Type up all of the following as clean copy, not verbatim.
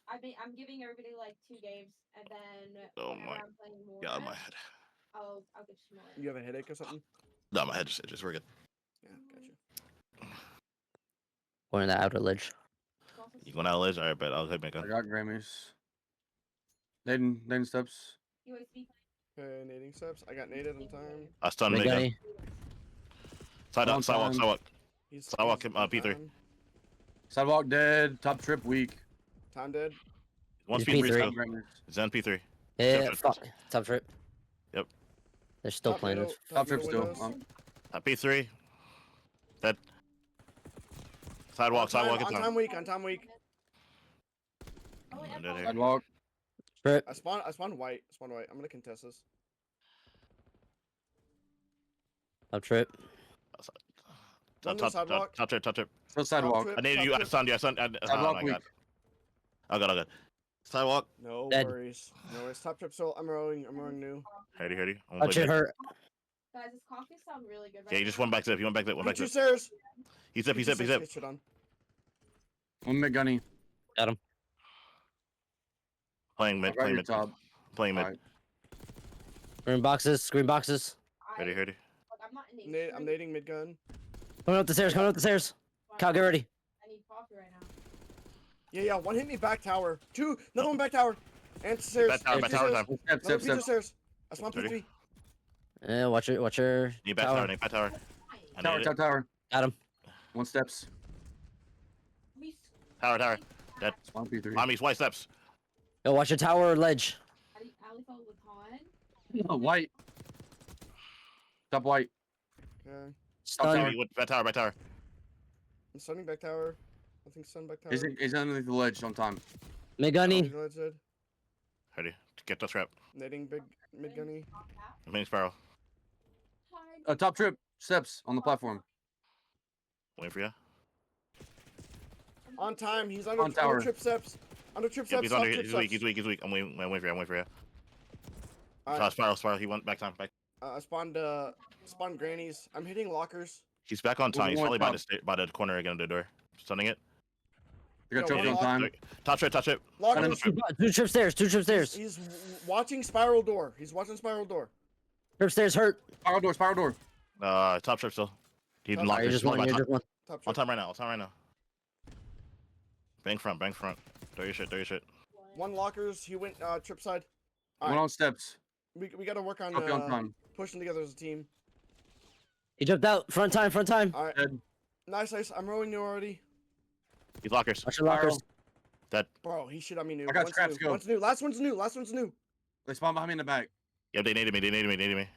I'm giving everybody like 2 games, and then Oh whenever my I'm playing more, god, my head. I'll get you more. You have a headache or something? No, my head just we're good. Yeah, gotcha. We're in the outer ledge. You going out of ledge? Alright, bet I'll hit I gun. got Grammys. Naden steps. USB. Okay, nading steps. I got naded on time. I stunned Mid mid gun. gunny. Sidewalk, sidewalk. Sidewalk, He's P3. time. Sidewalk dead. Top trip weak. Time dead. One He's P3 P3. still. Grammys. Zen P3. Yeah, Yep. fuck. Top trip. Yep. They're still Top playing middle, this. Top trip middle still. windows. P3. Dead. Sidewalk, sidewalk. On time weak. On time weak. I'm dead here. Sidewalk. Trip. I spawned white. I'm gonna contest this. Top trip. On the sidewalk. Top trip, top trip. Still sidewalk. trip. I needed you. I stunned you. Oh Sidewalk my weak. god. I got. Sidewalk. No Dead. worries. No worries. Top trip. So I'm rowing new. Heady. Touch it hurt. Guys, this coffee sounds really good. Right Yeah, he just went back zip. He went back zip. Went back Two zip. stairs. He's zip. Get shit on. One mid gunny. Got him. Playing mid. Right Playing your mid. top. Playing mid. Alright. Green boxes. Green boxes. Heady. Like, I'm not in I'm nading mid gun. Coming up the stairs. Coming up the stairs. Kyle, get ready. I need coffee right now. Yeah. One hit me back tower. Two. Another one back tower. And stairs. Back tower. Back tower time. Step, Another step, pizza step. stairs. I spawned Ready? P3. Yeah, watch your Need back tower. Need back tower. I Tower, need top it. tower. Got him. One steps. Tower. Dead. Spawn P3. Mommy's white steps. Yo, watch your tower or ledge. Ali fell with Han. No, white. Top white. Okay. Stun. tower. Back tower. Back tower. I'm stunning back tower. I think stun back tower. He's underneath the ledge on time. Mid gunny. Ready. Get the trap. Nading big mid gunny. Mini sparrow. Top trip. Steps on the platform. Waiting for you. On time. He's On under tower. trip steps. Under trip Yep, steps. he's top under. trip He's weak. steps. He's weak. I'm waiting for you. Alright, Spiral. He went back time. Back. I spawned grannies. I'm hitting lockers. He's back on time. He's One probably top. by the corner again of the door. Stunning it. They got Yo, trophy one on time. Top trip. Lockers. Two trip stairs. Two trip stairs. He's watching spiral door. Trip stairs hurt. Spiral door. Top trip still. He's Top- locked. Alright, you're just one. You're just one. Top On trip. time right now. Bang front. Throw your shit. One lockers. He went trip side. One on steps. We gotta work on Trophy on time. pushing together as a team. He jumped out. Front time. All right. Dead. Nice. I'm rowing new already. He's lockers. Watch your lockers. Dead. Bro, he shit on me new. I got One's traps, new. go. One's new. Last one's new. They spawn behind me in the back. Yep, they needed me.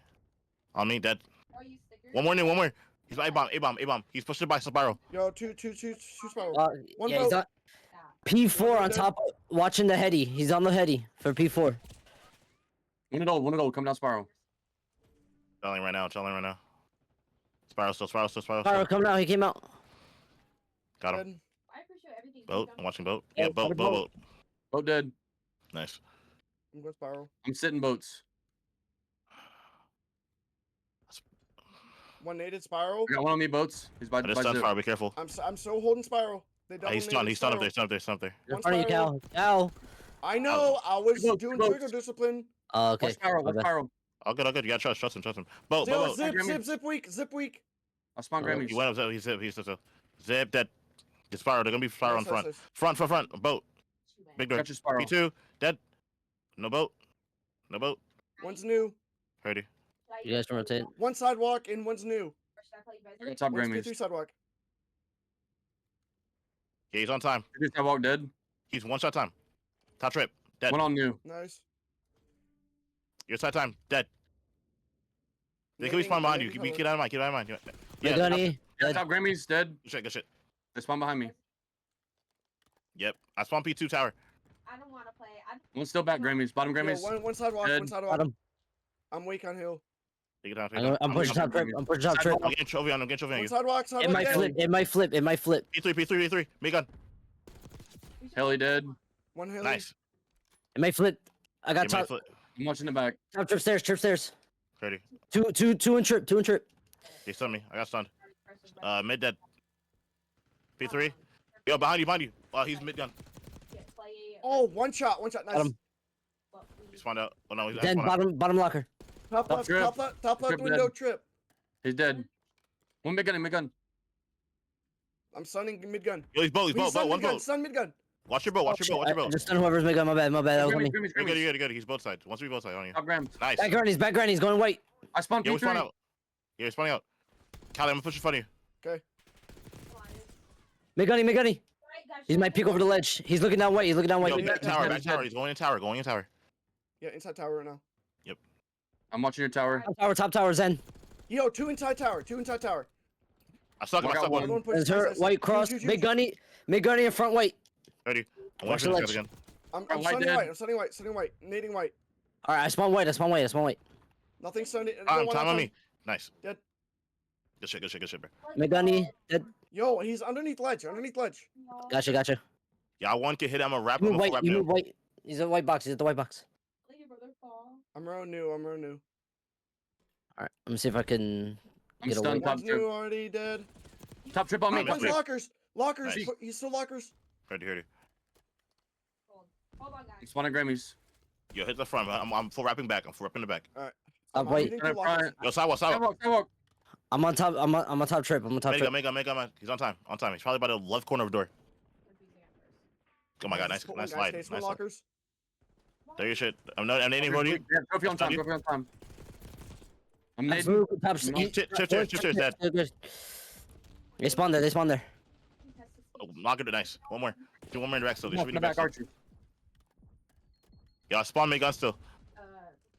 On me, dead. Are you stickers? One more. He's A-bomb. He's pushing by spiral. Yo, two spiral. One Yeah, he's boat. on P4 on top, watching the heady. He's on the heady for P4. One and old. Come down spiral. Telling right now. Spiral still. Pyro, come out. He came out. Got him. Dead. I appreciate everything. Boat. you've I'm done. watching boat. Yeah, Yeah, boat. Boat dead. Nice. I'm going spiral. I'm sitting boats. One naded spiral. I got one on me boats. He's by I just by stunned zip. fire. Be careful. I'm so holding spiral. They double He's stunned. naded He's stunned up spiral. there. Stunned up there. In One front of you, spiral. Cal. I know. I was Boats, doing boats. trigger discipline. Oh, okay. One spiral. My One bad. spiral. All good. You gotta trust him. Boat. Zip weak. I spawn Oh, Grammys. He went up. He's zip. Dead. Get spiral. They're gonna be spiral in Nice. front. Front. Boat. Big door. Got your spiral. P2. Dead. No boat. One's new. Ready. You guys can rotate. One sidewalk and one's new. Should I play you guys? I got top One's Grammys. P3 sidewalk. Yeah, he's on time. Sidewalk dead. He's one shot time. Top trip. Dead. One on new. Nice. Your side time. Dead. They can be spawn behind you. Keep it out of mind. Mid gunny. Yeah, top Grammys dead. Good shit. They spawn behind me. Yep. I spawn P2 tower. I don't want to play. One's still back Grammys. Bottom Yo, Grammys. one sidewalk. Dead. One sidewalk. Got him. I'm weak on hill. Take it down. I'm pushing top trip. I'm pushing top trip. I'm getting trophy on One you. sidewalk. It might dead. flip. It might flip. P3. Make gun. Heli dead. One hill. Nice. It might flip. I got Get my top foot. I'm watching the back. trip stairs. Ready. Two and trip. They stunned me. I got stunned. Mid dead. P3. Yo, behind you. Oh, he's mid gun. Play Oh, one shot. Nice. Got him. But we- He spawned out. Oh no, he's Then spawned out. bottom locker. Top Top left, trip. top left Trip window dead. trip. He's dead. One mid gun, mid gun. I'm stunning mid gun. Yo, he's boat, one boat. Stun mid gun. Watch your boat, watch your boat, watch your I boat. just done whoever's mid gun. My bad. That was on me. Grimmy's, You're Grimmy's. good. He's both sides. Once we both sides on you. Top Grams. Nice. Back granny's going white. I spawned Yeah, we spawned P3. out. Yeah, we're spawning out. Callie, I'm gonna push in front of you. Okay. Mid gunny. Right, guys, He might peek over the ledge. He's looking down white. Yo, Yeah, back yeah, tower, yeah. back tower. He's going in tower. Yeah, inside tower right now. I'm watching your tower. Top tower, Zen. Yo, two inside tower. I stuck him, I Knock out stuck one. him. Another one There's pushes. her Nice. white cross. Huge. Mid gunny in front white. Ready. I'm Watch watching the this ledge. again. I'm White stunning dead. white. Nading white. All right, I spawn white. Nothing stunning. Time on me. Nice. Dead. Good shit, bro. Mid gunny. Dead. Yo, he's underneath ledge. Gotcha. Yeah, one can hit him. I'm gonna wrap You him. move I'm white. wrap You him. move white. He's at the white box. Let your brother fall. I'm row new. All right, let me see if I can I'm get away. stunned. Top One's trip. new already dead. Top trip on me. I'm Top One's trip. lockers. Nice. He's still lockers. Ready. Hold on, I'm guys. spawning Grammys. Yo, hit the front. I'm full wrapping back. I'm full wrapping the back. I'm white. hitting two Front, lockers. front. Yo, sidewalk. Sidewalk. I'm on top. I'm on top trip. Make him. He's on time. He's probably by the left corner of the door. Oh my god, nice Split nice one, guys. slide. Okay, split Nice slide. lockers. There your shit. I'm nading for you. Yeah, trophy on time. I'm nading. Absolute top. Chip, dead. They spawn there. Oh, knock it nice. One more. Do one more in the back still. They should be in the Back back still. archer. Yeah, spawn me gun still.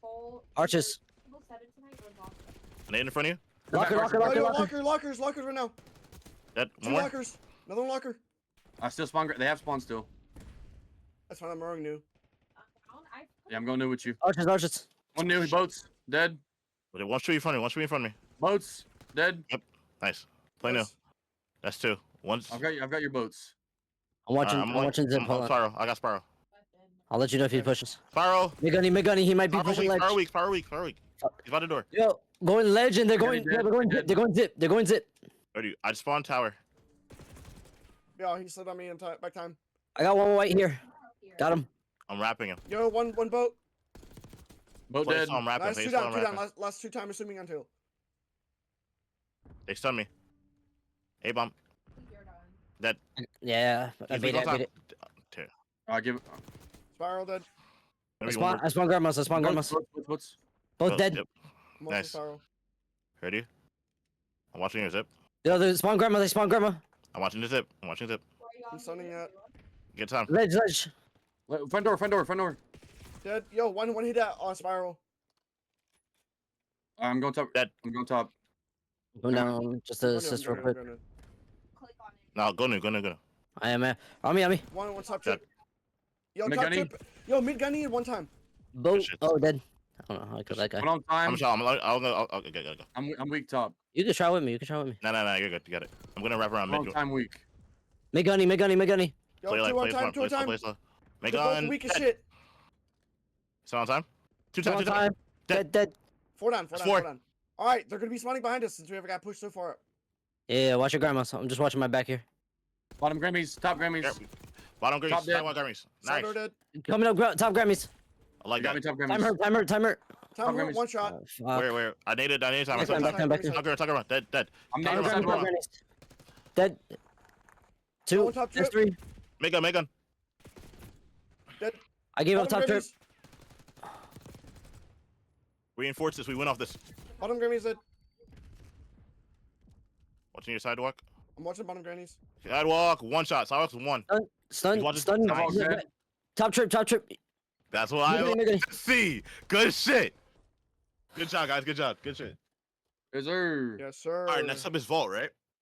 Full. Arches. Full 7 tonight or lost it? Nade in front of you. Locker. Oh, yo, lockers right now. Dead. Two One more. lockers. Another one locker. I still spawn. They have spawn still. That's fine. I'm rowing new. Yeah, I'm going new with you. Arches. One new. Boats. Dead. But one street in front of me. Boats. Dead. Nice. Play now. Nice. That's two. One's. I've got your boats. I'm watching. Alright, I'm watching Zip. I'm Hold on. Sparrow. I got Sparrow. I'll let you know if he pushes. Sparrow. Mid gunny. He might be pushing ledge. Sparrow weak. He's by the door. Yo, going ledge and they're going. Dead, Yeah, dead. they're going zip. Ready. I just spawned tower. Yo, he slid on me in back time. I got one white here. Got him. I'm wrapping him. Yo, one boat. Boat Play dead. saw him wrapping. Nice, Play two saw down. him wrapping. Last two time assuming until. They stun me. Hey, bomb. Yeah, I He's beat weak on it. top. I give. Spiral dead. Maybe one more. I spawn grandmas. Boats. Both Oh, dead. yep. I'm also Nice. spiral. Ready? I'm watching your zip. Yo, they spawn grandma. I'm watching the zip. I'm stunning that. Get time. Ledge. Front door. Dead. Yo, one hit at spiral. I'm going top. Dead. I'm going top. Go down. Just to Go new, assist go real new, quick. go new. Click on it. No, go new. I am. On me. One top Dead. trip. Yo, Mid top gunny. trip. Yo, mid gunny at one time. Boat. shit. Oh, dead. I don't know how I killed that guy. One on time. I'm sorry. I'll go. Go. I'm weak top. You can try with me. No. You're good. You got it. I'm gonna wrap around One mid. time weak. Mid gunny. Yo, Play like two on play time, slow. two on time. Play slow. Make They're both on. weak as Dead. shit. Still on time. Two Two time. on time. Dead. Four down. Four. All right, they're gonna be spawning behind us since we haven't got pushed so far. Yeah, watch your grandmas. I'm just watching my back here. Bottom Grammys. Top Grammys. Bottom grease. Top dead. Sidewalk Grammys. Side Nice. door dead. Coming up, top Grammys. I like Got me that. top Time Grammys. hurt. Time Top hurt, Grammys. one shot. Fuck. Where? I needed time. Back time. Tucker around. Dead. I'm Top nading Grammys, sidewalk. top Grammys. Dead. Two. One top There's trip. three. Make gun. I gave up top Bottom trip. Grammys. Reinforce this. We win off this. Bottom Grammys dead. Watching your sidewalk. I'm watching bottom grannies. Sidewalk. One shot. Sidewalk's one. Stun. Watch it. Stun. Sidewalk dead. Top trip. That's what I Nigga, like nigga. to see. Good shit. Good job, guys. Good shit. Is there? Yes, sir. All right, next up is Vault, right?